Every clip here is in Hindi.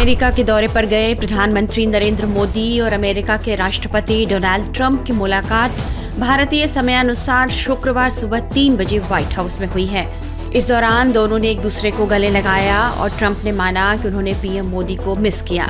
अमेरिका के दौरे पर गए प्रधानमंत्री नरेंद्र मोदी और अमेरिका के राष्ट्रपति डोनाल्ड ट्रंप की मुलाकात भारतीय समयानुसार शुक्रवार सुबह 3 बजे व्हाइट हाउस में हुई है। इस दौरान दोनों ने एक दूसरे को गले लगाया और ट्रंप ने माना कि उन्होंने पीएम मोदी को मिस किया।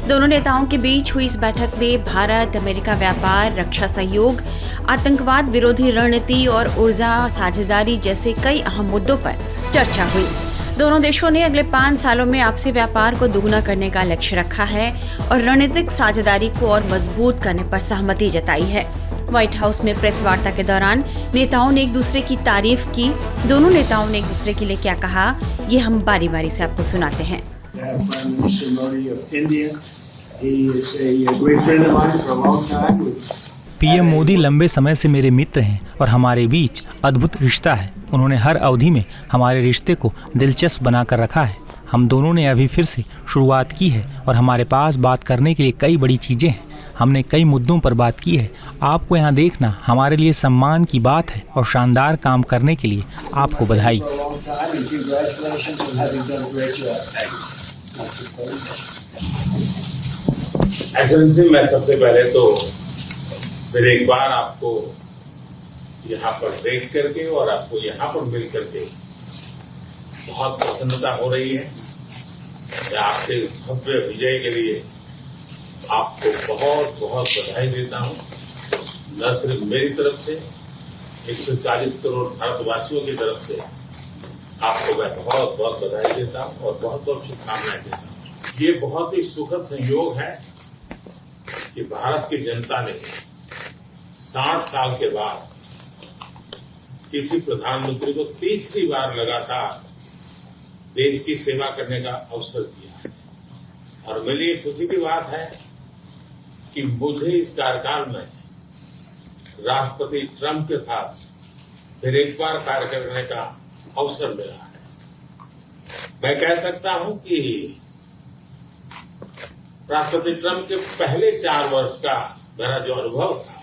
दोनों नेताओं के बीच हुई इस बैठक में भारत अमेरिका व्यापार, रक्षा सहयोग, आतंकवाद विरोधी रणनीति और ऊर्जा साझेदारी जैसे कई अहम मुद्दों पर चर्चा हुई। दोनों देशों ने अगले 5 सालों में आपसी व्यापार को दोगुना करने का लक्ष्य रखा है और रणनीतिक साझेदारी को और मजबूत करने पर सहमति जताई है। व्हाइट हाउस में प्रेस वार्ता के दौरान नेताओं ने एक दूसरे की तारीफ की। दोनों नेताओं ने एक दूसरे के लिए क्या कहा, ये हम बारी बारी से आपको सुनाते हैं। पीएम मोदी लंबे समय से मेरे मित्र हैं और हमारे बीच अद्भुत रिश्ता है। उन्होंने हर अवधि में हमारे रिश्ते को दिलचस्प बनाकर रखा है। हम दोनों ने अभी फिर से शुरुआत की है और हमारे पास बात करने के लिए कई बड़ी चीजें हैं। हमने कई मुद्दों पर बात की है। आपको यहाँ देखना हमारे लिए सम्मान की बात है और शानदार काम करने के लिए आपको बधाई। एक्सेलेंसी, मैं सबसे पहले तो फिर एक बार आपको यहाँ पर देख करके और आपको यहाँ पर मिल करके बहुत प्रसन्नता हो रही है। मैं आपके इस भव्य विजय के लिए आपको बहुत बहुत बधाई देता हूँ। न सिर्फ मेरी तरफ से, 140 करोड़ भारतवासियों की तरफ से आपको मैं बहुत बहुत बधाई देता हूँ और बहुत बहुत शुभकामनाएं देता हूँ। ये बहुत ही सुखद संयोग है कि भारत की जनता ने 60 साल के बाद किसी प्रधानमंत्री को तीसरी बार लगातार देश की सेवा करने का अवसर दिया है। और मेरे लिए खुशी की बात है कि मुझे इस कार्यकाल में राष्ट्रपति ट्रंप के साथ फिर एक बार कार्य करने का अवसर मिला है। मैं कह सकता हूं कि राष्ट्रपति ट्रंप के पहले 4 वर्ष का मेरा जो अनुभव था,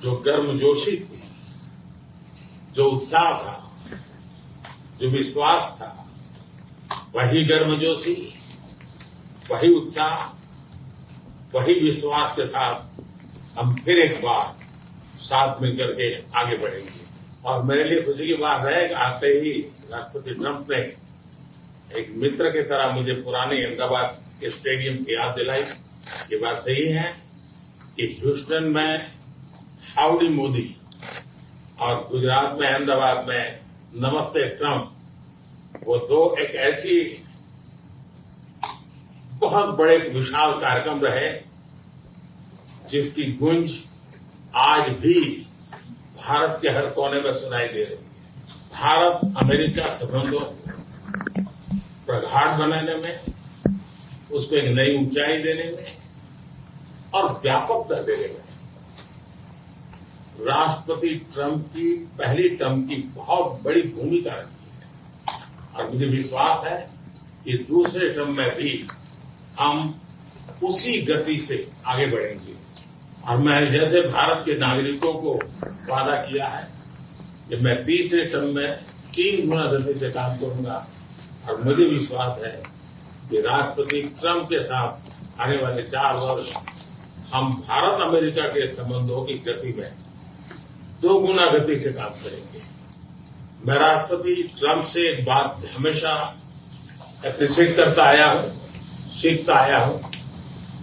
जो गर्मजोशी थी, जो उत्साह था, जो विश्वास था, वही गर्मजोशी, वही उत्साह, वही विश्वास के साथ हम फिर एक बार साथ मिलकर के आगे बढ़ेंगे। और मेरे लिए खुशी की बात है कि आते ही राष्ट्रपति ट्रंप ने एक मित्र की तरह मुझे पुराने अहमदाबाद के स्टेडियम की याद दिलाई। ये बात सही है कि ह्यूस्टन में हाउडी मोदी और गुजरात में अहमदाबाद में नमस्ते ट्रंप, वो दो एक ऐसी बहुत बड़े विशाल कार्यक्रम रहे जिसकी गूंज आज भी भारत के हर कोने में सुनाई दे रही है। भारत अमेरिका संबंधों प्रगाढ़ बनाने में, उसको एक नई ऊंचाई देने में और व्यापकता देने में राष्ट्रपति ट्रंप की पहली टर्म की बहुत बड़ी भूमिका रही है। और मुझे विश्वास है कि दूसरे टर्म में भी हम उसी गति से आगे बढ़ेंगे। और मैं जैसे भारत के नागरिकों को वादा किया है कि मैं तीसरे टर्म में 3 गुना गति से काम करूंगा। और मुझे विश्वास है कि राष्ट्रपति ट्रंप के साथ आने वाले 4 वर्ष हम भारत अमेरिका के संबंधों की गति में 2 गुना गति से काम करेंगे। मैं राष्ट्रपति ट्रंप से एक बात हमेशा एप्रिशिएट करता आया हूं, सीखता आया हूं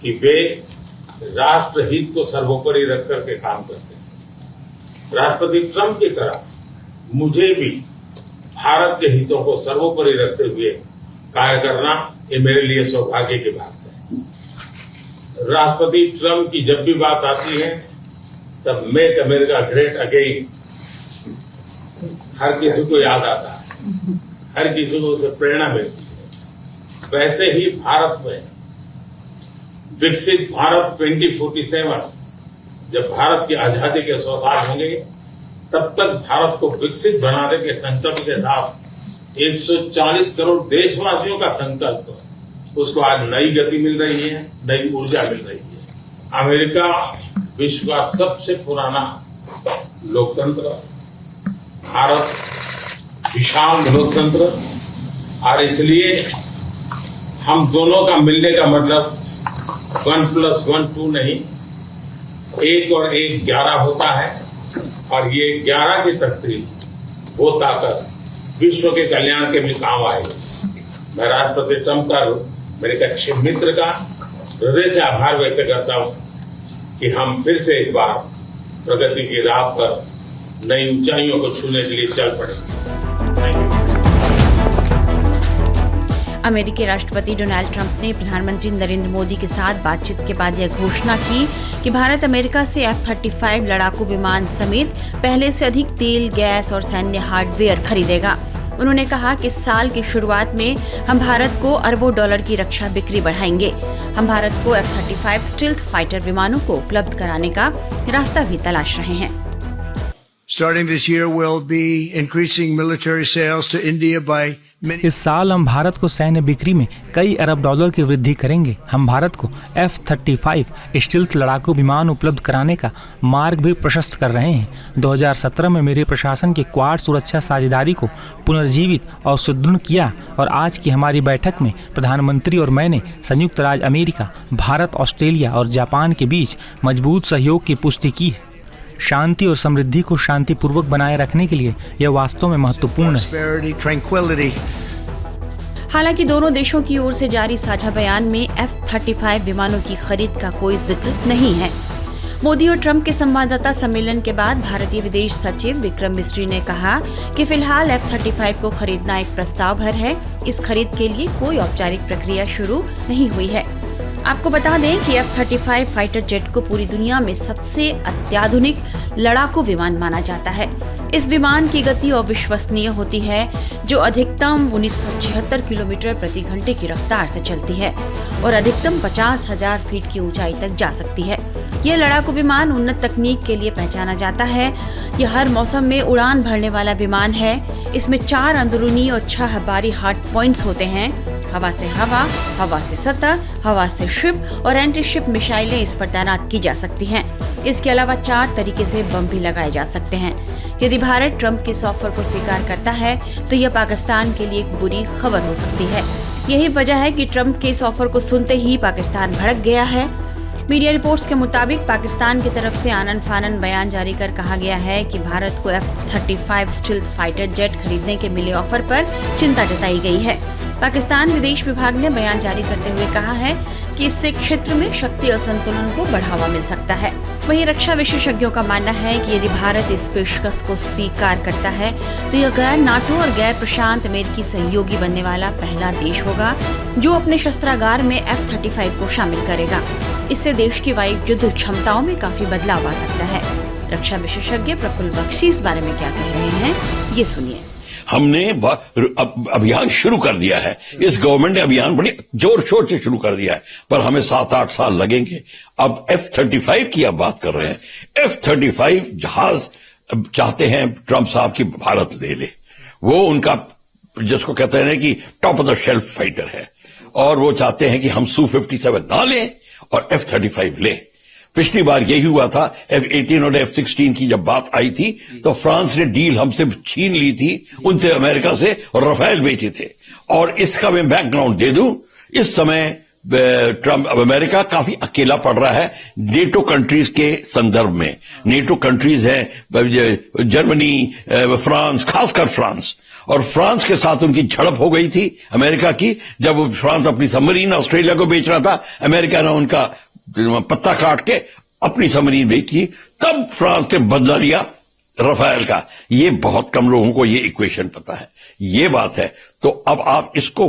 कि वे राष्ट्रहित को सर्वोपरि रख करके काम करते हैं। राष्ट्रपति ट्रंप की तरह मुझे भी भारत के हितों को सर्वोपरि रखते हुए कार्य करना, ये मेरे लिए सौभाग्य की बात है। राष्ट्रपति ट्रंप की जब भी बात आती है तब मेक अमेरिका ग्रेट अगेन हर किसी को याद आता है, हर किसी को उससे प्रेरणा मिलती है। वैसे ही भारत में विकसित भारत 2047, जब भारत की आजादी के 100 साल होंगे, तब तक भारत को विकसित बनाने के संकल्प के साथ 140 करोड़ देशवासियों का संकल्प, उसको आज नई गति मिल रही है, नई ऊर्जा मिल रही है। अमेरिका विश्व का सबसे पुराना लोकतंत्र, भारत विशाल लोकतंत्र, और इसलिए हम दोनों का मिलने का मतलब 1+1 2 नहीं, 1 और 1 11 होता है और ये 11 की शक्ति, वो ताकत विश्व के कल्याण के भी काम आएगी। मैं राष्ट्रपति ट्रंप का, मेरे एक अच्छे मित्र का हृदय से आभार व्यक्त करता हूं कि हम फिर से एक बार प्रगति की राह पर नई ऊंचाइयों को छूने के लिए चल पड़े। Thank you. अमेरिकी राष्ट्रपति डोनाल्ड ट्रंप ने प्रधानमंत्री नरेंद्र मोदी के साथ बातचीत के बाद यह घोषणा की कि भारत अमेरिका से F-35 लड़ाकू विमान समेत पहले से अधिक तेल, गैस और सैन्य हार्डवेयर खरीदेगा। उन्होंने कहा कि इस साल की शुरुआत में हम भारत को अरबों डॉलर की रक्षा बिक्री बढ़ाएंगे। हम भारत को F-35 स्टील्थ फाइटर विमानों को उपलब्ध कराने का रास्ता भी तलाश रहे हैं। Starting this year, we'll be increasing military sales to India by many. इस साल हम भारत को सैन्य बिक्री में कई अरब डॉलर की वृद्धि करेंगे। हम भारत को F-35 स्टील्थ लड़ाकू विमान उपलब्ध कराने का मार्ग भी प्रशस्त कर रहे हैं। 2017 में मेरे प्रशासन के क्वाड सुरक्षा साझेदारी को पुनर्जीवित और सुदृढ़ किया और आज की हमारी बैठक में प्रधानमंत्री और मैंने संयुक्त राज्य अमेरिका, भारत, ऑस्ट्रेलिया और जापान के बीच मजबूत सहयोग की पुष्टि की है। शांति और समृद्धि को शांतिपूर्वक बनाए रखने के लिए यह वास्तव में महत्वपूर्ण है। हालांकि दोनों देशों की ओर से जारी साझा बयान में F-35 विमानों की खरीद का कोई जिक्र नहीं है। मोदी और ट्रंप के संवाददाता सम्मेलन के बाद भारतीय विदेश सचिव विक्रम मिस्री ने कहा कि फिलहाल F-35 को खरीदना एक प्रस्ताव भर है। इस खरीद के लिए कोई औपचारिक प्रक्रिया शुरू नहीं हुई है। आपको बता दें कि F-35 फाइटर जेट को पूरी दुनिया में सबसे अत्याधुनिक लड़ाकू विमान माना जाता है। इस विमान की गति अविश्वसनीय होती है, जो अधिकतम 1976 किलोमीटर प्रति घंटे की रफ्तार से चलती है और अधिकतम 50,000 फीट की ऊंचाई तक जा सकती है। यह लड़ाकू विमान उन्नत तकनीक के लिए पहचाना जाता है। यह हर मौसम में उड़ान भरने वाला विमान है। इसमें 4 अंदरूनी और 6 बाहरी हार्ड पॉइंट्स होते हैं। हवा से हवा, हवा से सतह, हवा से शिप और एंटी शिप मिसाइलें इस पर तैनात की जा सकती हैं। इसके अलावा 4 तरीके से बम भी लगाए जा सकते हैं। यदि भारत ट्रंप के इस ऑफर को स्वीकार करता है तो यह पाकिस्तान के लिए एक बुरी खबर हो सकती है। यही वजह है कि ट्रंप के इस ऑफर को सुनते ही पाकिस्तान भड़क गया है। मीडिया रिपोर्ट्स के मुताबिक पाकिस्तान की तरफ से आनन फानन बयान जारी कर कहा गया है कि भारत को F-35 स्टील्थ फाइटर जेट खरीदने के मिले ऑफर पर चिंता जताई गई है। पाकिस्तान विदेश विभाग ने बयान जारी करते हुए कहा है कि इससे क्षेत्र में शक्ति असंतुलन को बढ़ावा मिल सकता है। वहीं रक्षा विशेषज्ञों का मानना है कि यदि भारत इस पेशकश को स्वीकार करता है तो यह गैर नाटो और गैर प्रशांत अमेरिकी सहयोगी बनने वाला पहला देश होगा जो अपने शस्त्रागार में F-35 को शामिल करेगा। इससे देश की वायु युद्ध क्षमताओं में काफी बदलाव आ सकता है। रक्षा विशेषज्ञ प्रफुल्ल बख्शी इस बारे में क्या कह रहे हैं, ये सुनिए। हमने अभियान शुरू कर दिया है। इस गवर्नमेंट ने अभियान बड़े जोर शोर से शुरू कर दिया है, पर हमें 7-8 साल लगेंगे। अब F-35 की आप बात कर रहे हैं। F-35 जहाज चाहते हैं ट्रंप साहब की भारत ले ले। वो उनका जिसको कहते हैं कि top of the shelf fighter है और वो चाहते हैं कि हम Su-57 ना लें और F-35 लें। पिछली बार यही हुआ था। F-18 और F-16 की जब बात आई थी तो फ्रांस ने डील हमसे छीन ली थी, उनसे अमेरिका से, और राफेल बेचे थे। और इसका मैं बैकग्राउंड दे दूं, इस समय ट्रंप अमेरिका काफी अकेला पड़ रहा है नेटो कंट्रीज के संदर्भ में। नेटो कंट्रीज है जर्मनी, फ्रांस, खासकर फ्रांस, और फ्रांस के साथ उनकी झड़प हो गई थी अमेरिका की। जब फ्रांस अपनी सबमरीन ऑस्ट्रेलिया को बेच रहा था, अमेरिका ने उनका पत्ता काट के अपनी सबमरीन बेची, तब फ्रांस ने बदला लिया राफेल का। ये बहुत कम लोगों को ये इक्वेशन पता है, ये बात है। तो अब आप इसको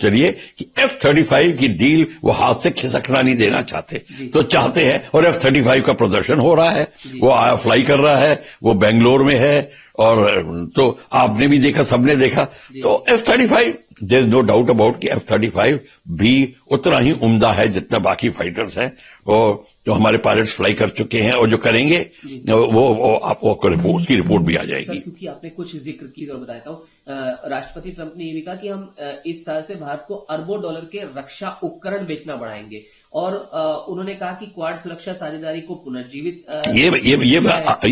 चलिए कि F-35 की डील वो हाथ से खिसकना नहीं देना चाहते, तो चाहते हैं। और F-35 का प्रदर्शन हो रहा है, वो आया फ्लाई कर रहा है, वो बेंगलोर में है, और तो आपने भी देखा, सबने देखा। तो F-35 there is no doubt about कि F-35 भी उतना ही उम्दा है जितना बाकी फाइटर्स हैं, और जो हमारे पायलट्स फ्लाई कर चुके हैं और जो करेंगे वो आपको उसकी रिपोर्ट भी आ जाएगी। क्योंकि आपने कुछ जिक्र की और बताता हूँ, राष्ट्रपति ट्रंप ने ये भी कहा कि हम इस साल से भारत को अरबों डॉलर के रक्षा उपकरण बेचना बढ़ाएंगे, और उन्होंने कहा कि क्वाड सुरक्षा साझेदारी को पुनर्जीवित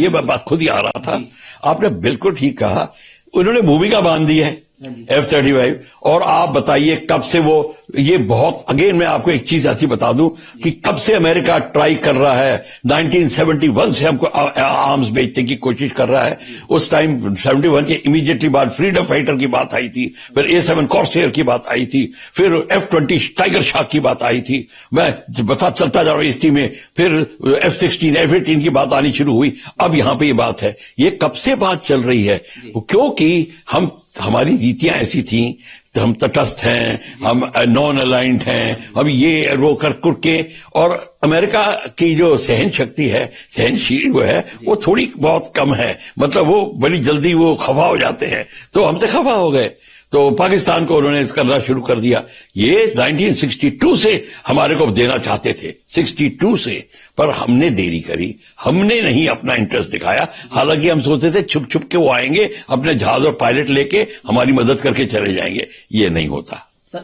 ये बात खुद ही आ रहा था। आपने बिल्कुल ठीक कहा, उन्होंने भूमिका बांध दी है F-35। और आप बताइए कब से वो ये बहुत, अगेन मैं आपको एक चीज ऐसी बता दूं कि कब से अमेरिका ट्राई कर रहा है, 1971 से हमको आर्म्स बेचने की कोशिश कर रहा है। उस टाइम 71 के इमीडिएटली बाद फ्रीडम फाइटर की बात आई थी, फिर A7 कॉर्सेयर की बात आई थी, फिर F-20 टाइगर शार्क की बात आई थी, मैं बता चलता जा रहा हूं इस में, फिर F-16 F-18 की बात आनी शुरू हुई, अब यहां पे ये बात है। ये कब से बात चल रही है? क्योंकि हमारी नीतियां ऐसी थी, तो हम तटस्थ हैं, हम नॉन अलाइंड हैं, हम ये रो कर के, और अमेरिका की जो सहन शक्ति है, सहनशील वो है, वो थोड़ी बहुत कम है। मतलब वो बड़ी जल्दी वो खफा हो जाते हैं, तो हमसे खफा हो गए, तो पाकिस्तान को उन्होंने करना शुरू कर दिया। ये 1962 से हमारे को देना चाहते थे, 62 से, पर हमने देरी करी, हमने नहीं अपना इंटरेस्ट दिखाया। हालांकि हम सोचते थे छुप छुप के वो आएंगे अपने जहाज और पायलट लेके हमारी मदद करके चले जाएंगे, ये नहीं होता।